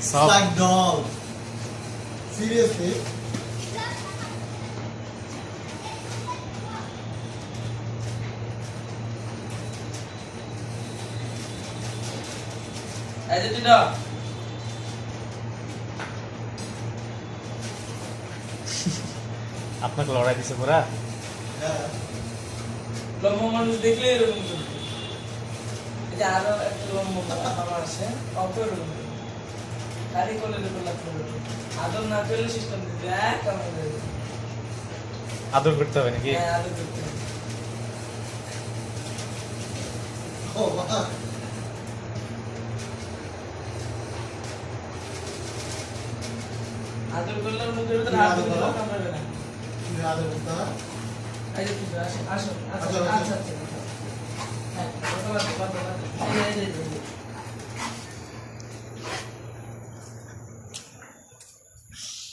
Soft. Like doll. Seriously? Aja tidak. আপনাকে লড়াই দিছে পুরা লম্বা মানুষ দেখলে এরকম করবে। এই যে আরো একটা লম্বা বাবা আছে অপর গাড়ি করলে দেখো লাগবে আদর না পেলে সিস্টেম দিবে এক কামড় দেবে আদর করতে হবে নাকি হ্যাঁ আদর করতে হবে। Oh, wow. আদর করলে মুখের ভিতরে হাত দিলে কামড়াবে না। তুমি আদর করতে হবে? এই যে তুমি আসো আসো আচ্ছা আচ্ছা, আচ্ছা। আচ্ছা আচ্ছা হ্যাঁ কত কত কত এই যে